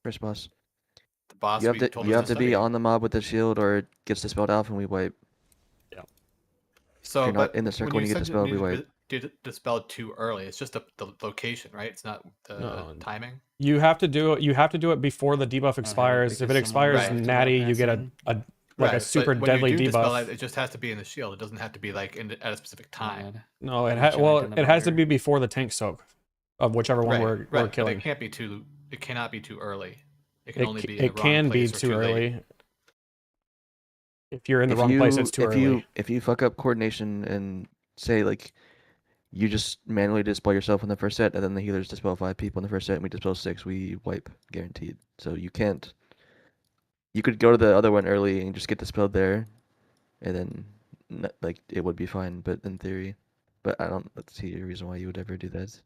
First boss. The boss You have we to told you us have to to be study. on the mob with the shield, or it gets dispelled off, and we wipe. Yeah. So, you're not but in the when circle you and you get said you dispelled, we needed wipe. to dispel too early, it's just the location, right? It's not the No. timing. You have to do it. You have to do it before the debuff expires. If it expires Right. natty, you get a like a super but when deadly you do dispel debuff. it just has to be in the shield. It doesn't have to be like at a specific time. No, it has to be before the tank soak of whichever one we're But killing. it can't be too. It cannot be too early. It can It, only be in it the wrong can be place or too early. late. If you're in the wrong place, it's too early. If you fuck up coordination and say like you just manually dispel yourself in the first set, and then the healers dispel 5 people in the first set, and we dispel 6, we wipe guaranteed. So you can't. You could go to the other one early and just get dispelled there, and then like it would be fine. But in theory, but I don't see a reason why you would ever do that.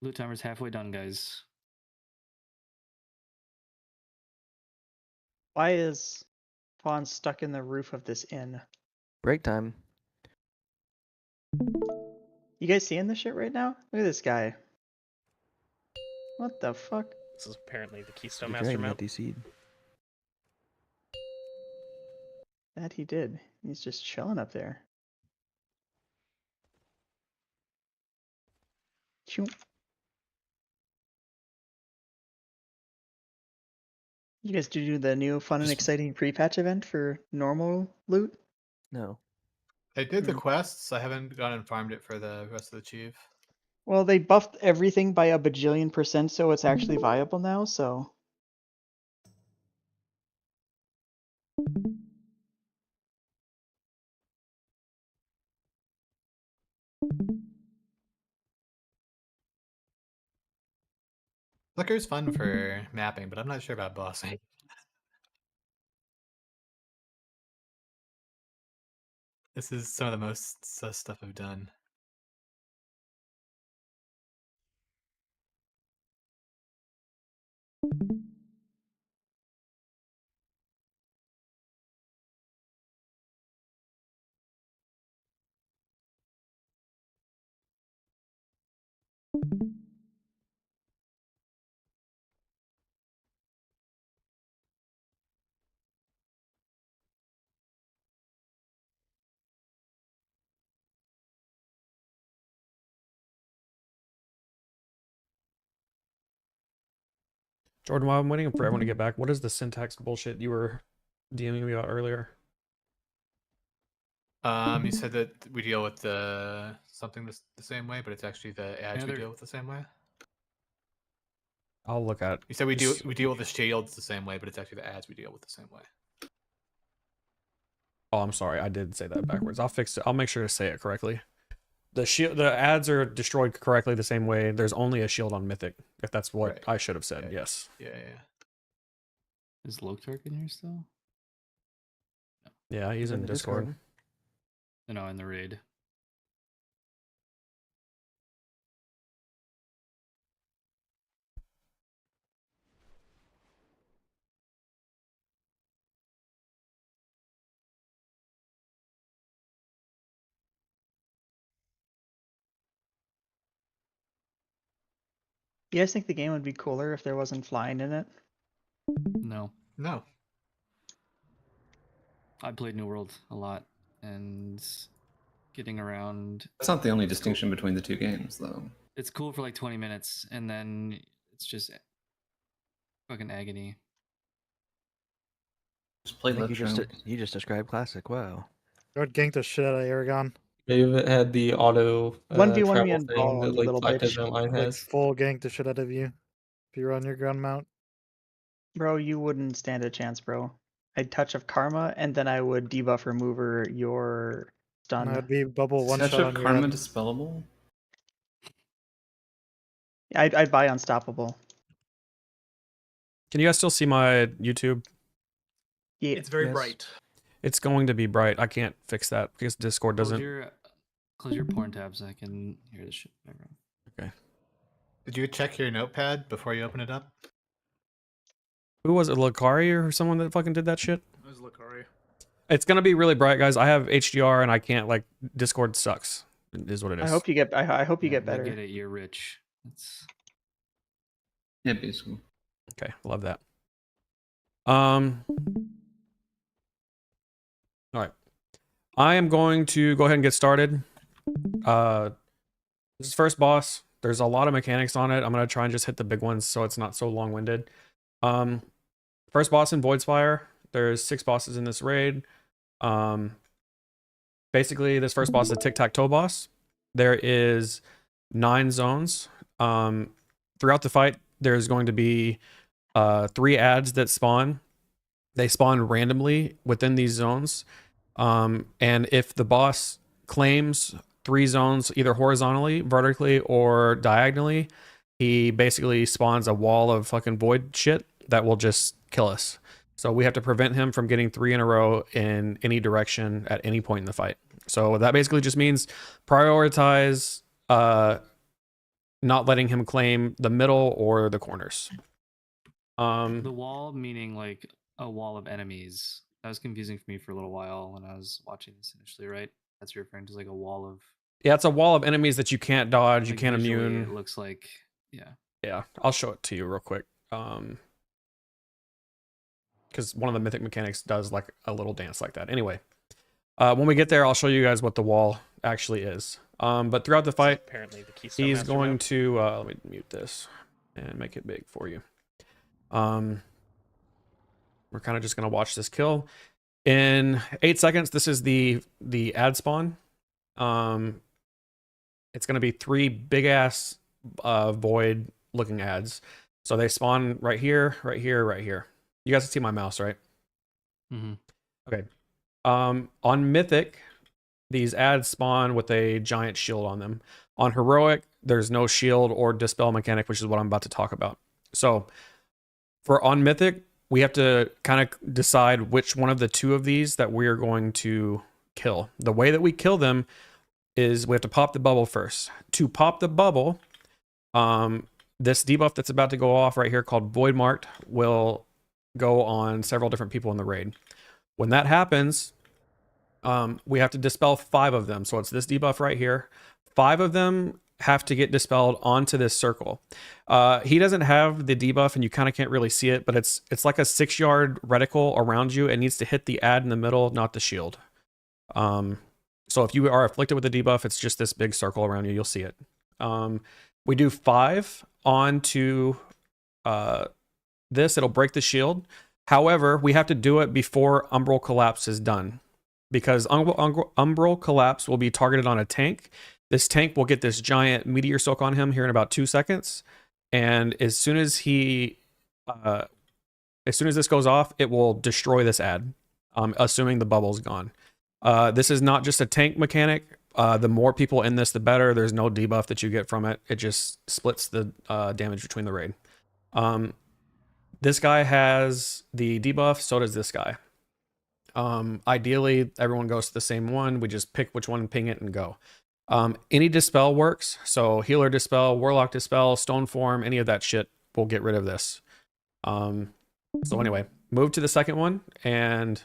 Loot timer's halfway done, guys. Why is Fawn stuck in the roof of this inn? Break time. You guys seeing this shit right now? Look at this guy. What the fuck? This is apparently the Keystone The Master dragon map. got DC'd. That he did. He's just chilling up there. Choo. You guys do the new fun and exciting pre-patch event for normal loot? No. I did the quests. I haven't gone and farmed it for the rest of the chief. Well, they buffed everything by a bajillion %, so it's actually viable now, so... Flicker's fun for mapping, but I'm not sure about bossing. This is some of the most sus stuff I've done. Jordan, while I'm waiting for everyone to get back, what is the syntax bullshit you were DMing me about earlier? You said that we deal with the something the same way, but it's actually the ads we deal with the same way. I'll look at. You said we deal with the shields the same way, but it's actually the ads we deal with the same way. Oh, I'm sorry, I did say that backwards. I'll fix it. I'll make sure to say it correctly. The ads are destroyed correctly the same way. There's only a shield on Mythic, if that's what I should have said. Yeah, yes. Yeah. Is Loktark in here still? Yeah, he's in Discord. No, in the raid. You guys think the game would be cooler if there wasn't flying in it? No. No. I played New World a lot, and getting around... That's not the only distinction between the two games, though. It's cool for like 20 minutes, and then it's just fucking agony. Just play you just described classic. Wow. I would gank the shit out of Aragon. Maybe it had the auto 1v1 me travel and thing ball, that you like little Black bitch. Desert Online Like has. full gank the shit out of you if you're on your ground mount. Bro, you wouldn't stand a chance, bro. I'd touch of karma, and then I would debuff remover your stun. And I'd be bubble one Touch shot of on your Karma head. dispellable? I'd buy Unstoppable. Can you guys still see my YouTube? Yeah. It's very bright. It's going to be bright. I can't fix that because Discord doesn't. Close your porn tabs. I can hear this shit. Okay. Did you check your notepad before you open it up? Who was it, Lakari or someone that fucking did that shit? It was Lucari. It's gonna be really bright, guys. I have HDR and I can't, like, Discord sucks. It is what it is. I hope you get. I hope you get I better. get it. You're rich. That's Yeah, basically. Okay, love that. All right. I am going to go ahead and get started. This is first boss. There's a lot of mechanics on it. I'm gonna try and just hit the big ones so it's not so long-winded. First boss in voidspire. There's 6 bosses in this raid. Basically, this first boss is a tic-tac-toe boss. There is 9 zones. Throughout the fight, there's going to be 3 ads that spawn. They spawn randomly within these zones. And if the boss claims 3 zones, either horizontally, vertically, or diagonally, he basically spawns a wall of fucking void shit that will just kill us. So we have to prevent him from getting 3 in a row in any direction at any point in the fight. So that basically just means prioritize not letting him claim the middle or the corners. the wall meaning like a wall of enemies. That was confusing for me for a little while when I was watching this initially, right? That's what you're referring to, like a wall of. Yeah, it's a wall of enemies that you can't dodge, you like, can't visually, immune. It looks like, yeah. Yeah, I'll show it to you real quick. Because one of the mythic mechanics does like a little dance like that. Anyway, when we get there, I'll show you guys what the wall actually is. But throughout the fight, Apparently the keystone he's master going map. to let me mute this and make it big for you. We're kind of just gonna watch this kill. In 8 seconds, this is the ad spawn. It's gonna be 3 big ass void looking ads. So they spawn right here, right here, right here. You guys can see my mouse, right? Mm-hmm. Okay. On Mythic, these ads spawn with a giant shield on them. On Heroic, there's no shield or dispel mechanic, which is what I'm about to talk about. So for on Mythic, we have to kind of decide which one of the 2 of these that we're going to kill. The way that we kill them is we have to pop the bubble first. To pop the bubble, this debuff that's about to go off right here called Void Marked will go on several different people in the raid. When that happens, we have to dispel 5 of them. So it's this debuff right here. 5 of them have to get dispelled onto this circle. He doesn't have the debuff and you kind of can't really see it, but it's like a 6-yard reticle around you. It needs to hit the ad in the middle, not the shield. So if you are afflicted with the debuff, it's just this big circle around you. You'll see it. We do 5 onto this. It'll break the shield. However, we have to do it before Umbral Collapse is done, because Umbral Collapse will be targeted on a tank. This tank will get this giant meteor soak on him here in about 2 seconds, and as soon as this goes off, it will destroy this ad, assuming the bubble's gone. This is not just a tank mechanic. The more people in this, the better. There's no debuff that you get from it. It just splits the damage between the raid. This guy has the debuff, so does this guy. Ideally, everyone goes to the same one. We just pick which one, ping it, and go. Any dispel works. So healer dispel, warlock dispel, stone form, any of that shit will get rid of this. So anyway, move to the second one and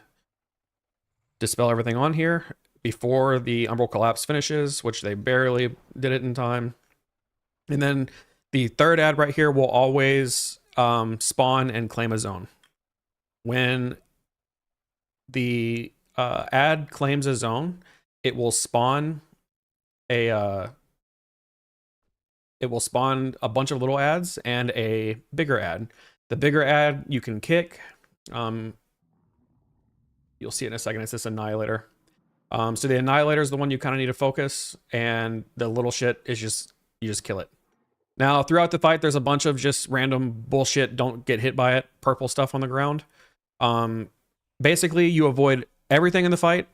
dispel everything on here before the Umbral Collapse finishes, which they barely did it in time. And then the third ad right here will always spawn and claim a zone. When the ad claims a zone, it will spawn a bunch of little ads and a bigger ad. The bigger ad you can kick. You'll see it in a second. It's this Annihilator. So the Annihilator is the one you kind of need to focus, and the little shit is just, you just kill it. Now, throughout the fight, there's a bunch of just random bullshit, don't get hit by it, purple stuff on the ground. Basically, you avoid everything in the fight,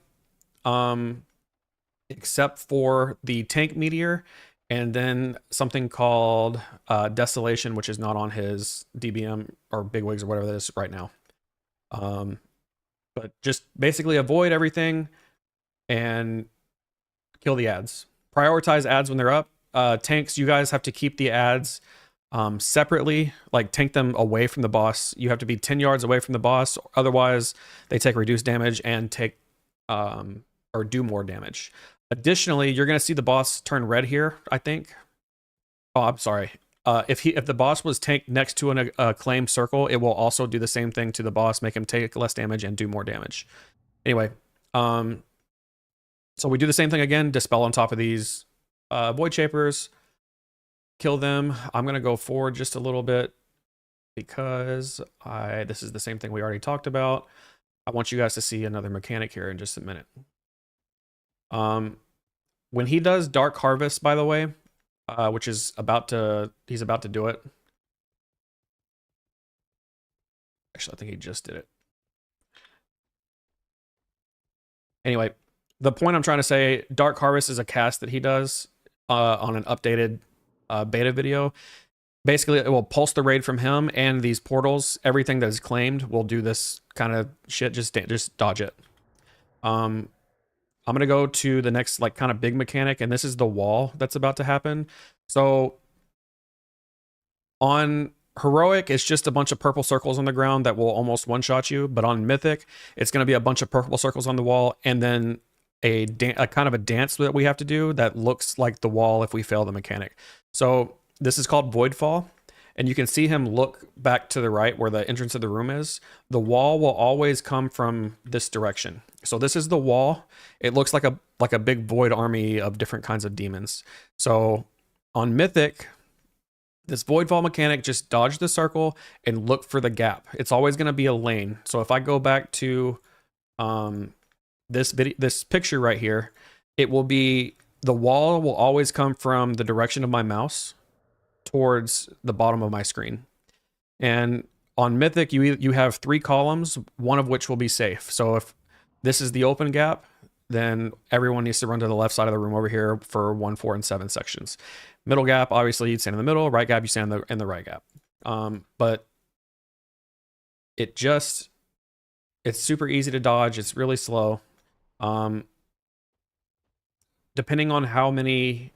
except for the tank meteor, and then something called Desolation, which is not on his DBM or Bigwigs or whatever that is right now. But just basically avoid everything and kill the ads. Prioritize ads when they're up. Tanks, you guys have to keep the ads separately, like tank them away from the boss. You have to be 10 yards away from the boss, otherwise they take reduced damage and take or do more damage. Additionally, you're going to see the boss turn red here, I think. Oh, I'm sorry. If the boss was tanked next to a claim circle, it will also do the same thing to the boss, make him take less damage and do more damage. Anyway, so we do the same thing again, dispel on top of these void shapers, kill them. I'm going to go forward just a little bit because this is the same thing we already talked about. I want you guys to see another mechanic here in just a minute. When he does Dark Harvest, by the way, which is he's about to do it. Actually, I think he just did it. Anyway, the point I'm trying to say, Dark Harvest is a cast that he does on an updated beta video. Basically, it will pulse the raid from him and these portals. Everything that is claimed will do this kind of shit. Just dodge it. I'm gonna go to the next like kind of big mechanic, and this is the wall that's about to happen. So on Heroic, it's just a bunch of purple circles on the ground that will almost one-shot you. But on Mythic, it's going to be a bunch of purple circles on the wall, and then a kind of a dance that we have to do that looks like the wall if we fail the mechanic. So this is called Voidfall, and you can see him look back to the right where the entrance of the room is. The wall will always come from this direction. So this is the wall. It looks like a big void army of different kinds of demons. So on Mythic, this Voidfall mechanic, just dodge the circle and look for the gap. It's always going to be a lane. So if I go back to this picture right here, it will be, the wall will always come from the direction of my mouse towards the bottom of my screen. And on Mythic, you have 3 columns, one of which will be safe. So if this is the open gap, then everyone needs to run to the left side of the room over here for 1, 4, and 7 sections. Middle gap, obviously you'd stand in the middle. Right gap, you stand in the right gap. But it's super easy to dodge. It's really slow. Depending on how many,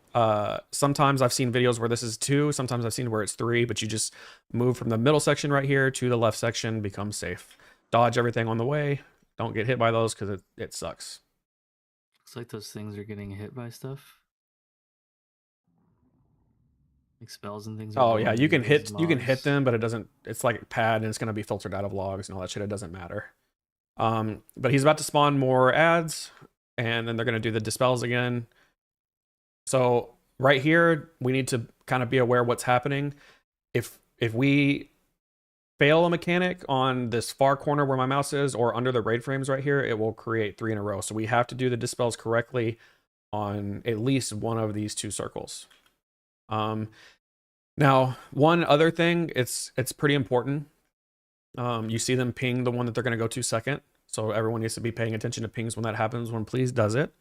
sometimes I've seen videos where this is 2, sometimes I've seen where it's 3, but you just move from the middle section right here to the left section, become safe. Dodge everything on the way. Don't get hit by those because it sucks. Looks like those things are getting hit by stuff. Like spells and things. Oh yeah, you can hit them, but it doesn't. It's like a pad, and it's gonna be filtered out of logs and all that shit. It doesn't matter. But he's about to spawn more ads, and then they're gonna do the dispels again. So right here, we need to kind of be aware of what's happening. If we fail a mechanic on this far corner where my mouse is, or under the raid frames right here, it will create 3 in a row. So we have to do the dispels correctly on at least one of these 2 circles. Now, one other thing, it's pretty important. You see them ping the one that they're going to go to second. So everyone needs to be paying attention to pings when that happens, when Please does it.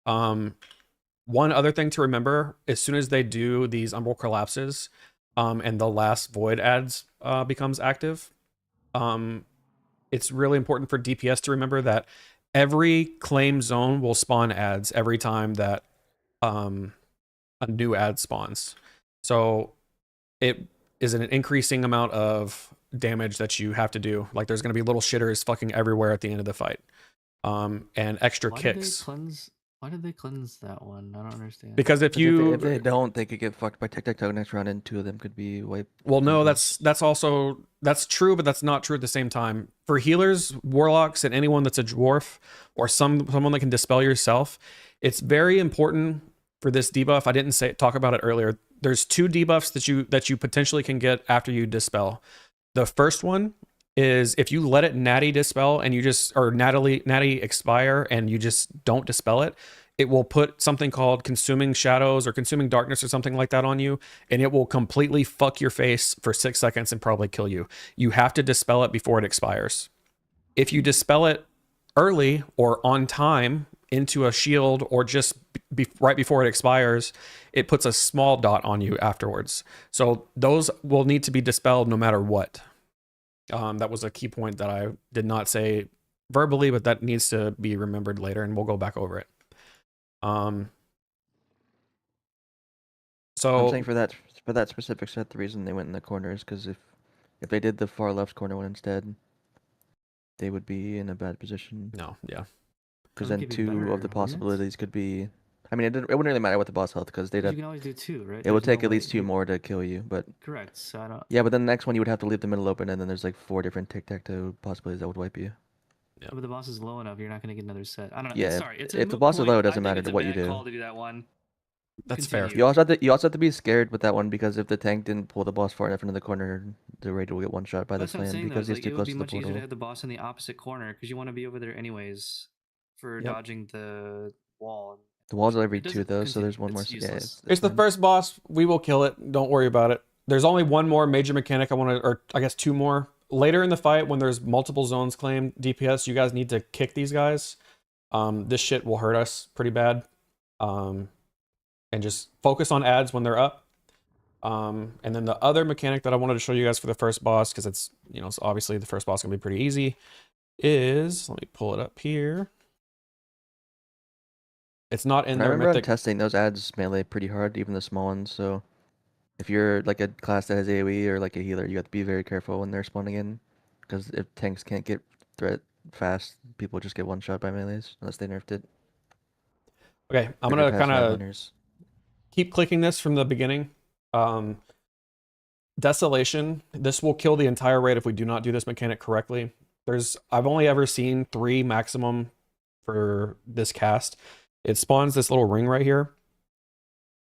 One other thing to remember, as soon as they do these umbral collapses, and the last void ads becomes active, it's really important for DPS to remember that every claim zone will spawn ads every time that a new ad spawns. So it is an increasing amount of damage that you have to do. Like there's going to be little shitters fucking everywhere at the end of the fight, and extra kicks. Why did they cleanse that one? I don't understand. Because if they don't, they could get fucked by tic-tac-toe next round, and 2 of them could be wiped. Well, no, that's true, but that's not true at the same time. For healers, warlocks, and anyone that's a dwarf or someone that can dispel yourself, it's very important for this debuff. I didn't talk about it earlier. There's 2 debuffs that you potentially can get after you dispel. The first one is if you let it natty dispel and natty expire and you just don't dispel it, it will put something called consuming shadows or consuming darkness or something like that on you, and it will completely fuck your face for 6 seconds and probably kill you. You have to dispel it before it expires. If you dispel it early or on time into a shield or just right before it expires, it puts a small dot on you afterwards. So those will need to be dispelled no matter what. That was a key point that I did not say verbally, but that needs to be remembered later, and we'll go back over it. So I'm saying for that specific set, the reason they went in the corner is because if they did the far left corner one instead, they would be in a bad position. No, yeah. because That then would give you 2 better of the limits. possibilities could be. I mean, it wouldn't really matter what the boss health, because they'd You have, can always do 2, right? it would There's take no at least way- 2 more to kill you. But Correct. So I don't. yeah, but then the next one you would have to leave the middle open, and then there's like 4 different tic-tac-toe possibilities that would wipe you. Yeah. But the boss is low enough, you're not going to get another set. I don't know. Yeah, Sorry, it's a if the moot boss is point. low, it I doesn't think matter it's a what you bad do. call to do that one. That's fair. Continue. You also have to be scared with that one, because if the tank didn't pull the boss far enough into the corner, the raid will get one shot by the That's what I'm slam saying, though. because Is, he's like, too it would close be to the much easier to portal. have the boss in the opposite corner because you want to be over there anyways for Yep. dodging the wall. The walls are It every 2 doesn't though, so there's continue. one more. It's Yeah, useless. It's the fine. first boss. We will kill it. Don't worry about it. There's only one more major mechanic I want to, or I guess 2 more. Later in the fight, when there's multiple zones claimed DPS, you guys need to kick these guys. This shit will hurt us pretty bad. And just focus on ads when they're up. And then the other mechanic that I wanted to show you guys for the first boss, because it's, you know, so obviously the first boss is going to be pretty easy, is, let me pull it up here. It's not in I their remember on mythic. testing, those ads melee pretty hard, even the small ones. So if you're like a class that has AoE or like a healer, you have to be very careful when they're spawning in, because if tanks can't get threat fast, people just get one shot by melees unless they nerfed it. Okay, I'm Like going your to past kind of Flatliners. keep clicking this from the beginning. Desolation. This will kill the entire raid if we do not do this mechanic correctly. I've only ever seen 3 maximum for this cast. It spawns this little ring right here.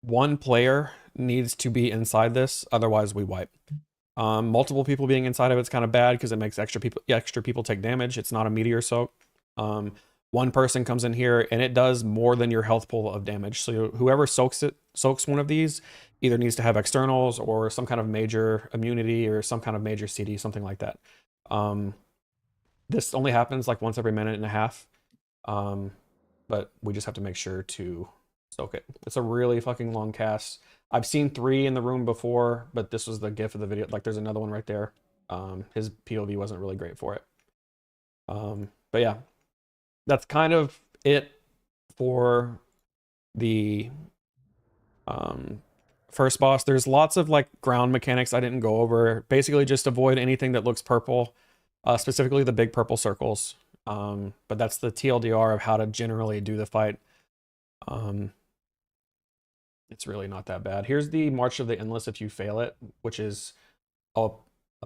1 player needs to be inside this, otherwise we wipe. Multiple people being inside of it's kind of bad because it makes extra people take damage. It's not a meteor soak. 1 person comes in here and it does more than your health pool of damage. So whoever soaks one of these either needs to have externals or some kind of major immunity or some kind of major CD, something like that. This only happens like once every minute and a half. But we just have to make sure to soak it. It's a really fucking long cast. I've seen 3 in the room before, but this was the gif of the video. Like there's another one right there. His POV wasn't really great for it. But yeah, that's kind of it for the first boss. There's lots of like ground mechanics I didn't go over. Basically just avoid anything that looks purple, specifically the big purple circles. But that's the TLDR of how to generally do the fight. It's really not that bad. Here's the March of the Endless if you fail it, which is a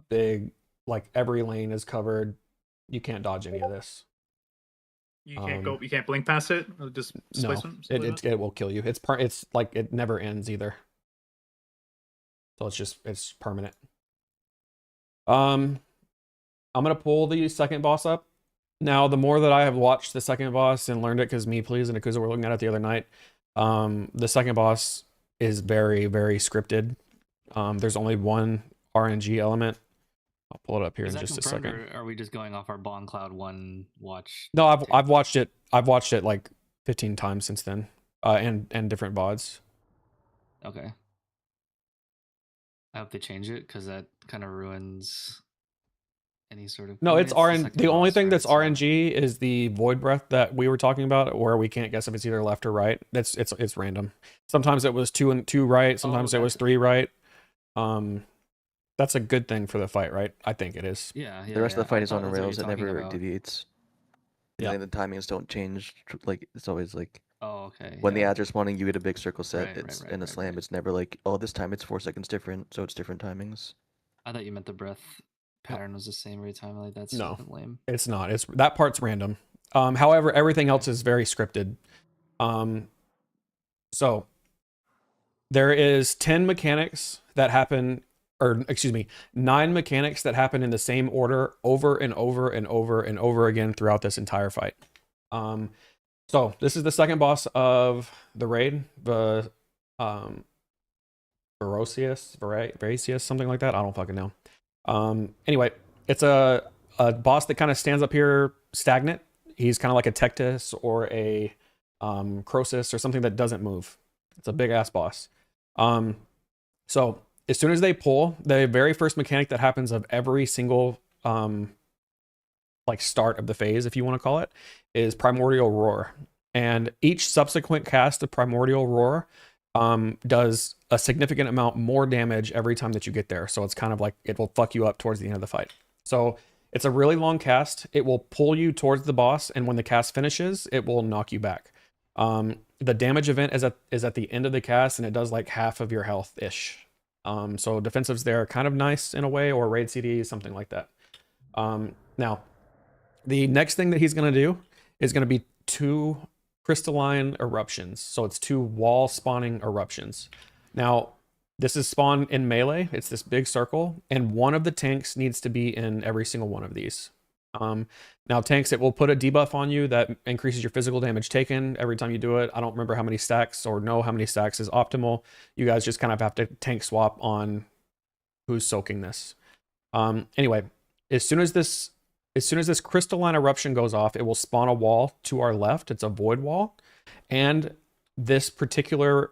big, like every lane is covered. You can't dodge any of this. You can't go. You can't blink past it. Or just No, displacement. it will kill you. It's like it never ends either. So it's permanent. I'm gonna pull the second boss up. Now, the more that I have watched the second boss and learned it, because me, please, and Akuza were looking at it the other night, the second boss is very, very scripted. There's only 1 RNG element. I'll pull it up here Is in that just a confirmed, second. or are we just going off our Bond Cloud 1 watch? No, I've watched it. I've watched it like 15 times since then, and different VODs. Okay. I hope they change it because that kind of ruins any sort of. No, I mean, it's the RNG. second The only boss, thing right? that's So- RNG is the void breath that we were talking about, where we can't guess if it's either left or right. It's random. Sometimes it was 2 and 2 right. Sometimes it was 3 right. That's a good thing for the fight, right? I think it is. Yeah, The rest of the fight I is on thought that's what rails. It you're talking never about. deviates. Yeah. And the timings don't change. Like it's always like Oh, okay. when the yeah. ads are spawning, you get a big circle set. Right, It's right, in a right, slam. right. It's never like, oh, this time it's 4 seconds different, so it's different timings. I thought you meant the breath pattern was the same every time. Like that's No. fucking lame. It's not. It's that part's random. However, everything else is very scripted. So there is 10 mechanics that happen, or excuse me, 9 mechanics that happen in the same order over and over and over and over again throughout this entire fight. So this is the second boss of the raid, the Veracius, something like that. I don't fucking know. Anyway, it's a boss that kind of stands up here stagnant. He's kind of like a Tectus or a Croesus or something that doesn't move. It's a big ass boss. So as soon as they pull, the very first mechanic that happens of every single like start of the phase, if you want to call it, is Primordial Roar. And each subsequent cast of Primordial Roar does a significant amount more damage every time that you get there. So it's kind of like it will fuck you up towards the end of the fight. So It's a really long cast. It will pull you towards the boss, and when the cast finishes, it will knock you back. The damage event is at the end of the cast, and it does like half of your health ish. So defensives there are kind of nice in a way, or raid CD, something like that. Now, the next thing that he's going to do is going to be 2 crystalline eruptions. So it's 2 wall spawning eruptions. Now, this is spawned in melee. It's this big circle, and one of the tanks needs to be in every single one of these. Now, tanks, it will put a debuff on you that increases your physical damage taken every time you do it. I don't remember how many stacks or know how many stacks is optimal. You guys just kind of have to tank swap on who's soaking this. Anyway, as soon as this crystalline eruption goes off, it will spawn a wall to our left. It's a void wall, and this particular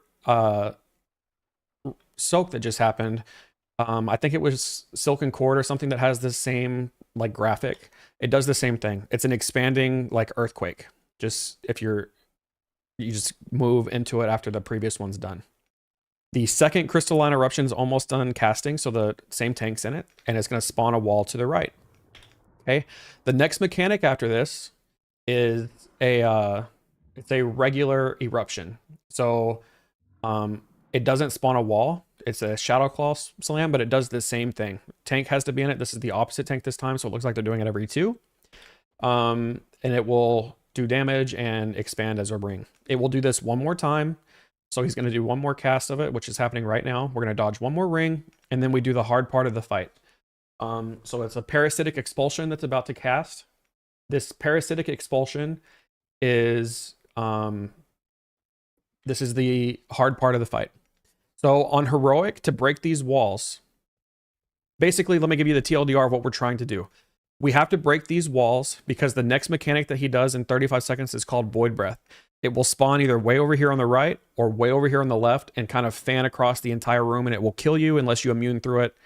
soak that just happened, I think it was Silken Cord or something that has the same like graphic. It does the same thing. It's an expanding like earthquake. Just if you just move into it after the previous one's done. The second crystalline eruption is almost done casting, so the same tank's in it, and it's going to spawn a wall to the right. Okay. The next mechanic after this is it's a regular eruption. So it doesn't spawn a wall. It's a Shadow Claw slam, but it does the same thing. Tank has to be in it. This is the opposite tank this time, so it looks like they're doing it every 2. And it will do damage and expand as a ring. It will do this one more time. So he's going to do one more cast of it, which is happening right now. We're going to dodge one more ring, and then we do the hard part of the fight. So it's a parasitic expulsion that's about to cast. This parasitic expulsion is this is the hard part of the fight. So on heroic, to break these walls, basically, let me give you the TLDR of what we're trying to do. We have to break these walls because the next mechanic that he does in 35 seconds is called Void Breath. It will spawn either way over here on the right or way over here on the left and kind of fan across the entire room, and it will kill you unless you immune through it.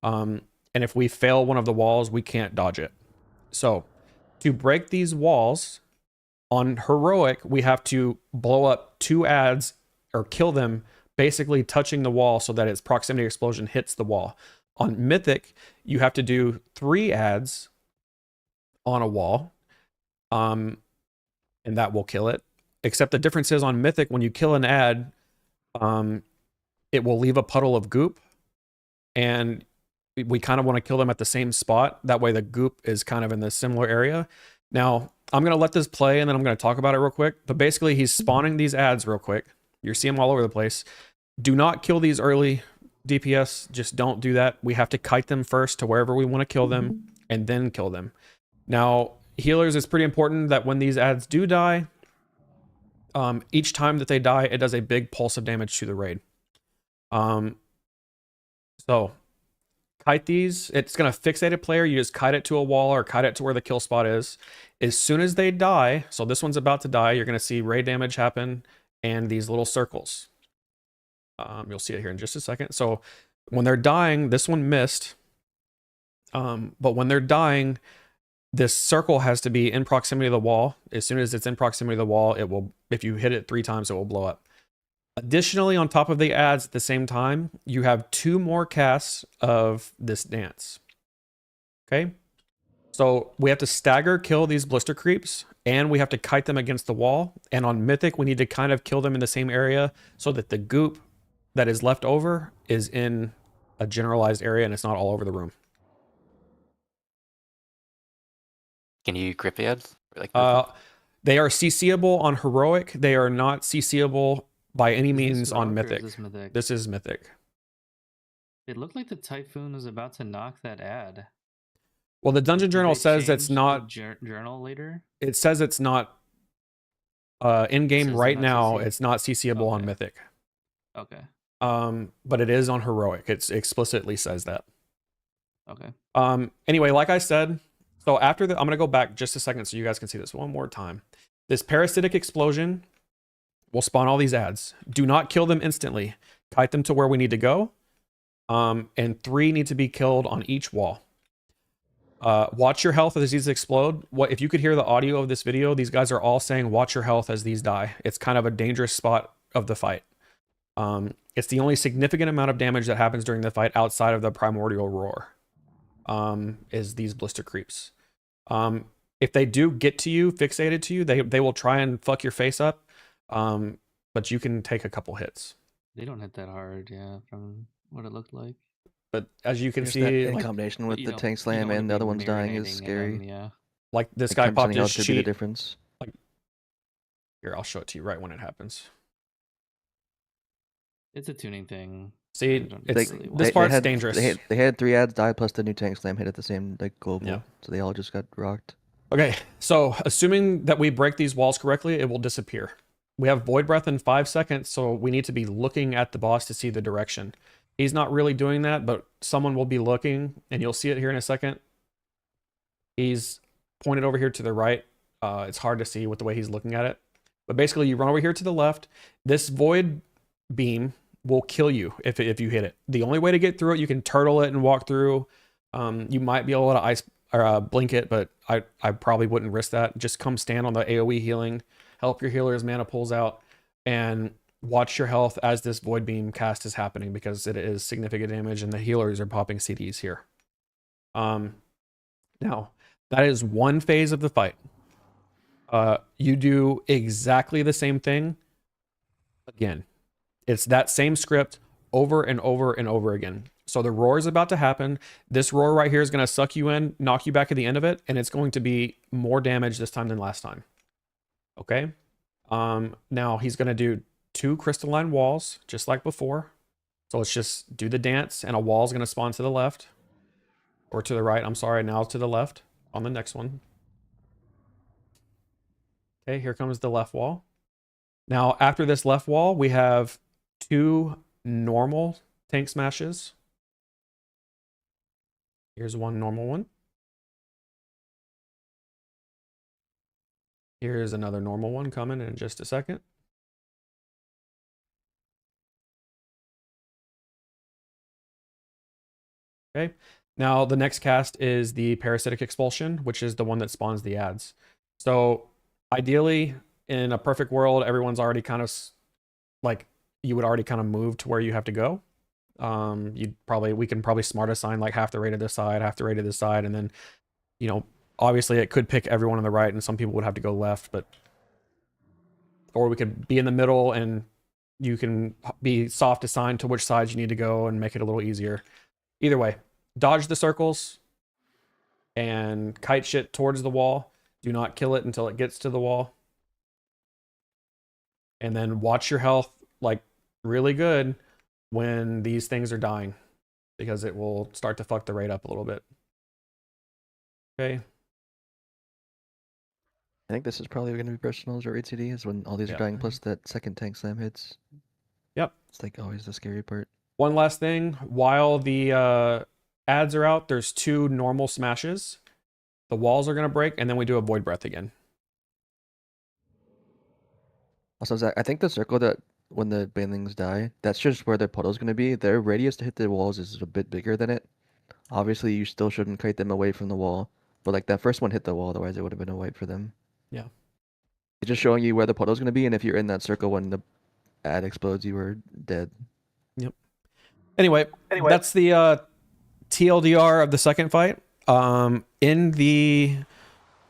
And if we fail one of the walls, we can't dodge it. So to break these walls on heroic, we have to blow up 2 adds or kill them, basically touching the wall so that its proximity explosion hits the wall. On mythic, you have to do 3 adds on a wall, and that will kill it. Except the difference is on mythic, when you kill an add, it will leave a puddle of goop, and we kind of want to kill them at the same spot. That way the goop is kind of in the similar area. Now, I'm going to let this play, and then I'm going to talk about it real quick. But basically, he's spawning these adds real quick. You see them all over the place. Do not kill these early, DPS. Just don't do that. We have to kite them first to wherever we want to kill them, and then kill them. Now, healers, it's pretty important that when these adds do die, each time that they die, it does a big pulse of damage to the raid. So kite these. It's going to fixate a player. You just kite it to a wall or kite it to where the kill spot is. As soon as they die, so this one's about to die, you're going to see raid damage happen and these little circles. You'll see it here in just a second. So when they're dying, this one missed. But when they're dying, this circle has to be in proximity of the wall. As soon as it's in proximity of the wall, it will, if you hit it 3 times, it will blow up. Additionally, on top of the adds at the same time, you have 2 more casts of this dance. Okay? So we have to stagger kill these blister creeps, and we have to kite them against the wall. And on Mythic, we need to kind of kill them in the same area so that the goop that is left over is in a generalized area and it's not all over the room. Can you grip the ads? Like they are CCable on Heroic. They are not CCable by any means on Mythic. This is Mythic. It looked like the Typhoon was about to knock that ad. Well, the Dungeon Journal says it's not... Journal later? It says it's not... in-game right now, it's not CCable on Mythic. Okay. But it is on Heroic. It explicitly says that. Okay. Anyway, like I said, so after the... I'm going to go back just a second so you guys can see this one more time. This parasitic explosion will spawn all these ads. Do not kill them instantly. Kite them to where we need to go. And 3 need to be killed on each wall. Watch your health as these explode. What if you could hear the audio of this video? These guys are all saying watch your health as these die. It's kind of a dangerous spot of the fight. It's the only significant amount of damage that happens during the fight outside of the primordial roar. is these blister creeps. If they do get to you, fixated to you, they will try and fuck your face up. But you can take a couple hits. They don't hit that hard, yeah, from what it looked like. But as you can Just see, that in like, combination with you the don't- tank you slam don't wanna and the be other ones dying is marinating in scary. them, yeah. like this Like guy 10% popped his health could be the sheet. difference. Here, I'll show it to you right when it happens. It's a tuning thing. See, I don't it's really want this to- part's had, dangerous. They had 3 ads die plus the new tank slam hit at the same like global. Yeah. So they all just got rocked. Okay, so assuming that we break these walls correctly, it will disappear. We have Void Breath in 5 seconds, so we need to be looking at the boss to see the direction. He's not really doing that, but someone will be looking, and you'll see it here in a second. He's pointed over here to the right. It's hard to see with the way he's looking at it. But basically, you run over here to the left. This Void Beam will kill you if you hit it. The only way to get through it, you can turtle it and walk through. You might be able to ice or blink it, but I probably wouldn't risk that. Just come stand on the AoE healing, help your healer as mana pulls out, and watch your health as this Void Beam cast is happening because it is significant damage and the healers are popping CDs here. Now, that is one phase of the fight. You do exactly the same thing again. It's that same script over and over and over again. So the roar is about to happen. This roar right here is going to suck you in, knock you back at the end of it, and it's going to be more damage this time than last time. Okay? Now he's going to do 2 crystalline walls, just like before. So let's just do the dance, and a wall is going to spawn to the left. Or to the right, I'm sorry, now to the left on the next one. Okay, here comes the left wall. Now, after this left wall, we have 2 normal tank smashes. Here's one normal one. Here's another normal one coming in just a second. Okay, now the next cast is the Parasitic Expulsion, which is the one that spawns the ads. So ideally, in a perfect world, everyone's already kind of like, you would already kind of move to where you have to go. We can probably smart assign like half the rate of this side, half the rate of this side, and then, you know, obviously it could pick everyone on the right and some people would have to go left, but, or we could be in the middle and you can be soft assigned to which sides you need to go and make it a little easier. Either way, dodge the circles and kite shit towards the wall. Do not kill it until it gets to the wall. And then watch your health like really good when these things are dying, because it will start to fuck the rate up a little bit. Okay. I think this is probably going to be personals or ATD is when all these are dying plus that second tank slam hits. Yep. It's like always the scary part. One last thing, while the ads are out, there's 2 normal smashes. The walls are going to break, and then we do a Void Breath again. Also, Zach, I think the circle that when the banelings die, that's just where their puddle's going to be. Their radius to hit the walls is a bit bigger than it. Obviously, you still shouldn't kite them away from the wall. But like that first one hit the wall, otherwise it would have been a wipe for them. Yeah. It's just showing you where the puddle's going to be, and if you're in that circle when the ad explodes, you were dead. Yep. Anyway, that's the TLDR of the second fight. In the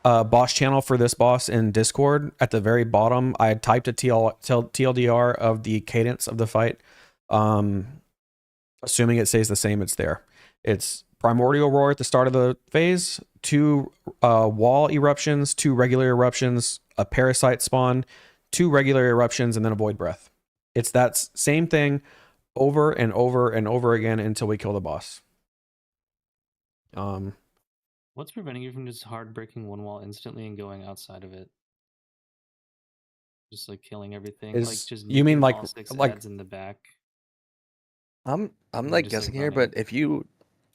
boss channel for this boss in Discord, at the very bottom, I typed a TLDR of the cadence of the fight. Assuming it stays the same, it's there. It's Primordial Roar at the start of the phase, 2 wall eruptions, 2 regular eruptions, a parasite spawn, 2 regular eruptions, and then a Void Breath. It's that same thing over and over and over again until we kill the boss. What's preventing you from just hard breaking one wall instantly and going outside of it? Just like killing everything. Like just you mean nuking like all 6 like ads in the back. I'm then like just, like, guessing here, running. but if you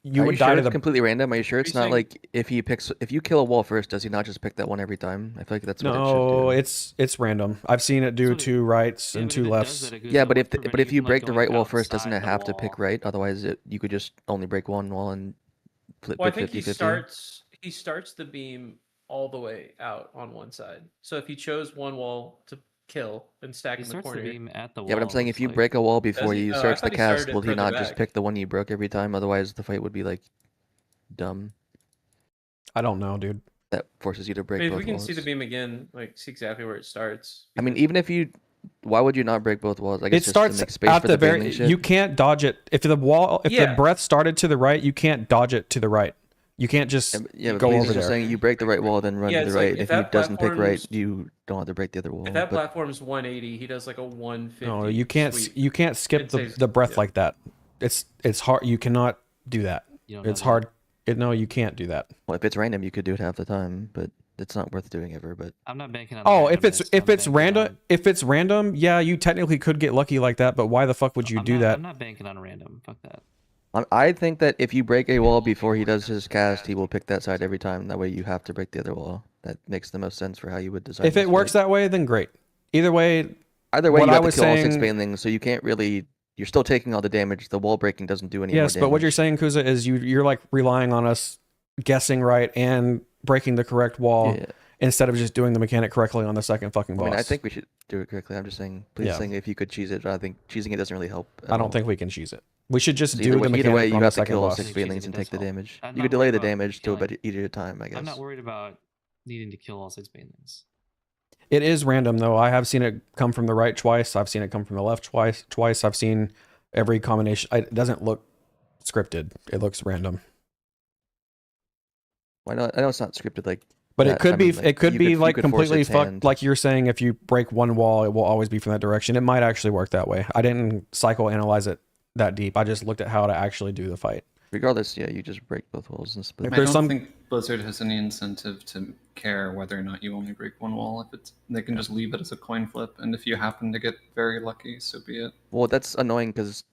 you are would you die sure to it's the completely random? Are you sure it's Are you not like if you kill a wall first, does he not just pick that one every time? I feel like that's what it should no, do. it's random. I've seen it do That's what 2 rights Yeah, and but 2 if it does lefts. that, it goes, Yeah, "Oh, but what's if preventing you from, like, break the going right wall first, doesn't outside it the have to pick wall?" right? Otherwise, you could just only break one wall and flip Well, I it think 50-50. he starts the beam all the way out on one side. So if he chose one wall to kill and stack He in the starts the corner, beam at the wall. Yeah, but I'm saying it if looks you like. break a wall before he? he Oh, I starts the thought he started cast, it will he further not just back. pick the one you broke every time? Otherwise, the fight would be like dumb. I don't know, dude. That forces you to I break mean, if both we can walls. see the beam again, like see exactly where it starts. I mean, because- even if you, why would you not break both walls? I guess It just starts to make space at for the bailing very. shit. You can't dodge it if the wall. If the Yeah. breath started to the right, you can't dodge it to the right. You can't just Yeah, but go please over is just there. saying you break the right wall, then run Yeah, to the it's like, right. if If he that doesn't pick right, platform's- you don't have to break the other wall. If that but platform's 180, he does like a 150. No, you can't. sweep. You can't skip It the, saves- the breath yeah. like that. It's hard. You cannot do that. You don't know It's that. hard. No, you can't do that. well, if it's random, you could do it half the time, but it's not worth doing ever. But I'm not banking on. Oh, the if it's randomness, if I'm it's banking random, on- if it's random, yeah, you technically could get lucky like that. But why the fuck would you I'm do not, that? I'm not banking on random. Fuck that. I think that if you break a wall before he does his cast, he will pick that side every time. That way, you have to break the other wall. That makes the most sense for how you would design. If it works that way, then great. Either way, either way, what you I have to was kill all six saying- banelings, so you can't really. You're still taking all the damage. The wall breaking doesn't do any more yes. damage. But what you're saying, Kuza, is you're like relying on us guessing right and breaking the correct wall Yeah. instead of just doing the mechanic correctly on the second fucking I boss. mean, I think we should do it correctly. I'm just saying, please Yeah. saying if you could cheese it, but I think cheesing it doesn't really help. at I don't all. think we can cheese it. We should just So do the either mechanic way, you on the have to second kill all boss. six I think cheesing banelings it and does take the help. damage. I'm You not could delay worried the about damage to a killing- bit easier time, I guess. I'm not worried about needing to kill all 6 banelings. It is random though. I have seen it come from the right twice. I've seen it come from the left twice. I've seen every combination. It doesn't look scripted. It looks random. Why not? I know it's not scripted like. But that. it could I be mean, like, it could you be you like could force completely its fucked. hand. Like you're saying, if you break one wall, it will always be from that direction. It might actually work that way. I didn't psychoanalyze it that deep. I just looked at how to actually do the fight. Regardless, yeah, you just break both walls and split. If I there's don't some- think Blizzard has any incentive to care whether or not you only break one wall. If it's, they can just leave it as a coin flip, and if you happen to get very lucky, so be it. Well, that's annoying because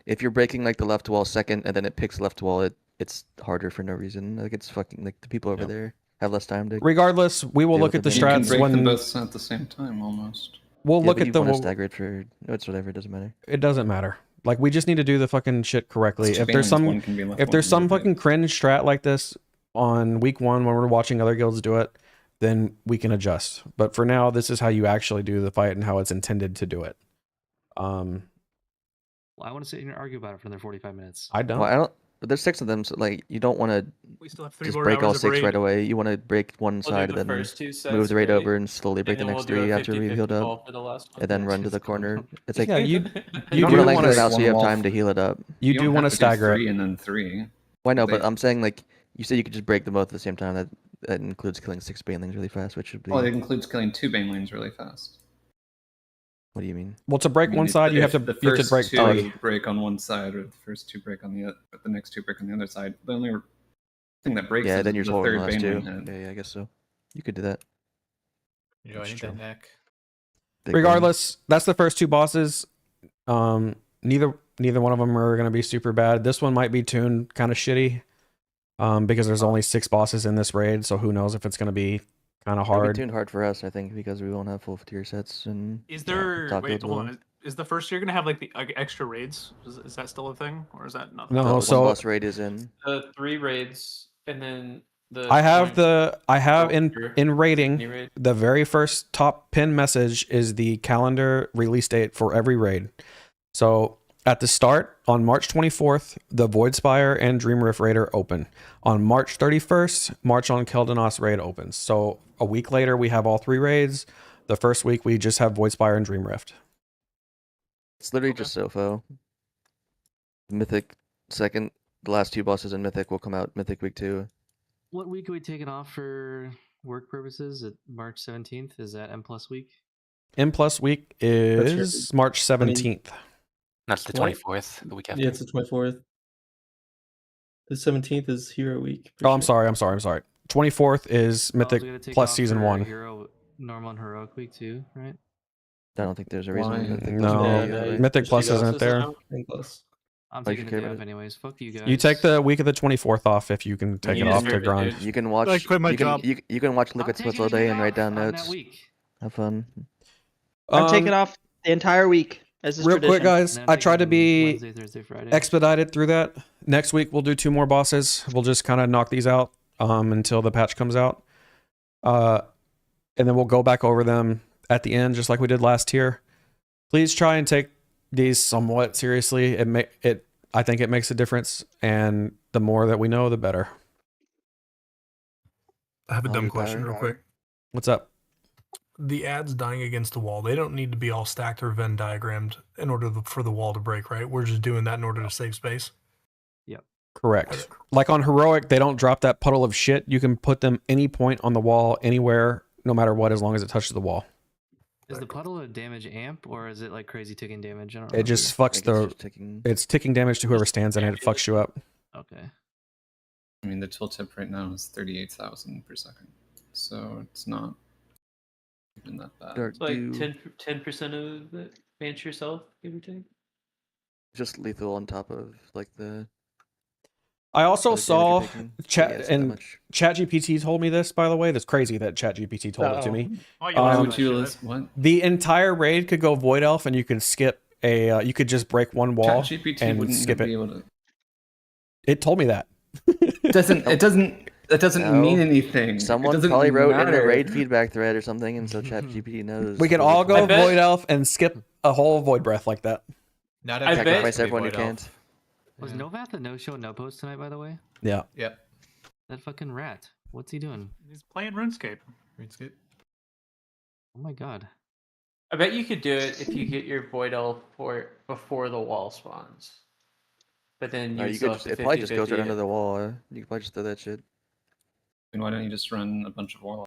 if you're breaking like the left wall second and then it picks left wall, it's harder for no reason. Like it's fucking like the people over Yeah. there have less time to. Regardless, we will Deal look with at the the You can strats break them when both at the same time, almost. we'll Yeah, look but at you the. want to We'll, stagger it for. No, it's whatever. It doesn't matter. it doesn't matter. Like we just need to do the fucking shit correctly. It's If there's banelings, some one can be left, if one there's can some be right. fucking cringe strat like this on week 1 when we're watching other guilds do it, then we can adjust. But for now, this is how you actually do the fight and how it's intended to do it. Well, I want to sit here and argue about it for another 45 minutes. I don't. Well, I don't. But there's 6 of them, so like you don't want to We still have 3 just more break all hours of 6 raid. right away. You want to break one We'll side do the and then first 2 sets, move the raid right? over and slowly break And the then next we'll do 3 a after we've 50-50 healed up, call for the last one. and then run to the corner. It's like Yeah, you you do want to wanna lengthen it out so one you have wall. time to heal it up. you do don't want to have to do stagger it. 3 and then 3. Well, I know, but They- I'm saying like you said you could just break them both at the same time. That includes killing 6 banelings really fast, which would be. Well, it includes killing 2 banelings really fast. What do you mean? Well, to break I mean, one if- side, you have if to the you have to first break. 2 Oh, yeah. break on one side, or the first 2 break on the other, but the next 2 break on the other side. The only thing that breaks Yeah, is then you're the just holding the third last 2. baneling head. Yeah, I guess so. You could do that. Yo, I That's need true. that neck. Big Regardless, that's the first 2 bosses. Neither one of them are going to be super bad. This one might be tuned kind of shitty, because there's only 6 bosses in this raid. So who knows if it's going to be kind of It'll be hard. tuned hard for us, I think, because we won't have full tier sets and. Is yeah, there top wait? guilds Hold will. on. Is the first year gonna have like the extra raids? Is that still a thing, or is that not? No, The one so- boss raid is in. The 3 raids, and then the. I have point- in rating. mini raid. The very first top pin message is the calendar release date for every raid. So at the start, on March 24th, the Voidspire and Dreamrift raid are open. On March 31st, March on Keldanos raid opens. So a week later, we have all 3 raids. The first week, we just have Voidspire and Dreamrift. It's literally Okay. just Sofo. Mythic second, the last 2 bosses in Mythic will come out Mythic week 2. What week are we taking off for work purposes? At March 17th? Is that M plus week? M plus week is March 17th. That's the 20? 24th, the week after. Yeah, it's the 24th. The 17th is Hero Week. for Oh, I'm sure. sorry. 24th is Mythic Oh, we gotta take plus off season for 1. Hero, normal and heroic week too, right? I don't think there's a reason. Why? Mythic No, doesn't Yeah, do no, that. you- Mythic Just plus take off isn't this there. now. And plus. I'm Why you taking the care day about off it? anyways. Fuck you guys. You take the week of the 24th off if you can take You it just off to favorite grind. dude. You can watch. I quit my you can, job. You can watch I'm Liquid taking Splits all the day day and write off down on notes. That week. Have fun. I'm taking Um, off the entire week. As is Real tradition. quick, guys, And then I'm I tried to taking be Wednesday, Thursday, Friday. expedited through that. Next week we'll do 2 more bosses. We'll just kind of knock these out until the patch comes out, and then we'll go back over them at the end, just like we did last tier. Please try and take these somewhat seriously. I think it makes a difference, and the more that we know, the better. I have a dumb Hog question power. real quick. What's up? The ads dying against the wall, they don't need to be all stacked or Venn diagrammed in order for the wall to break, right? We're just doing that in order to save space. Correct. Like on heroic, they don't drop that puddle of shit. You can put them any point on the wall, anywhere, no matter what, as long as it touches the wall. Is the puddle a damage amp or is it like crazy ticking damage? I don't It just remember. fucks the. It's ticking damage to whoever stands in it. It fucks you up. Okay. I mean, the tooltip right now is 38,000 per second, so it's not even that bad. Dark It's like Dew, 10% of it. Bench yourself, give or take. just lethal on top of like the. I also the damage saw you're taking. chat Yeah, it's not that and much. ChatGPT told me this, by the way. That's crazy that ChatGPT told it to me. Oh, Why would you list what? The entire raid could go Void Elf, and you could skip a. You could just break one wall ChatGPT and wouldn't skip be it. able to. It told me that. It doesn't No. mean anything. It Someone doesn't probably wrote in the matter. raid feedback thread or something, and so ChatGPT knows. We could what all it's go I bet- Void Elf and skip a whole Void Breath like that. Not I bet- Sacrifice everyone's everyone you gonna be can't. Was Yeah. Novath a no-show, no-post tonight, by the way? Yeah. Yep. That fucking rat. What's he doing? He's playing RuneScape. RuneScape. Oh my god. I bet you could do it if you get your Void Elf port before the wall spawns. But then No, you you still could have just, to it probably just goes 50-50 right it. under the wall. You could probably just throw that shit. And why don't you just run a bunch of warlocks?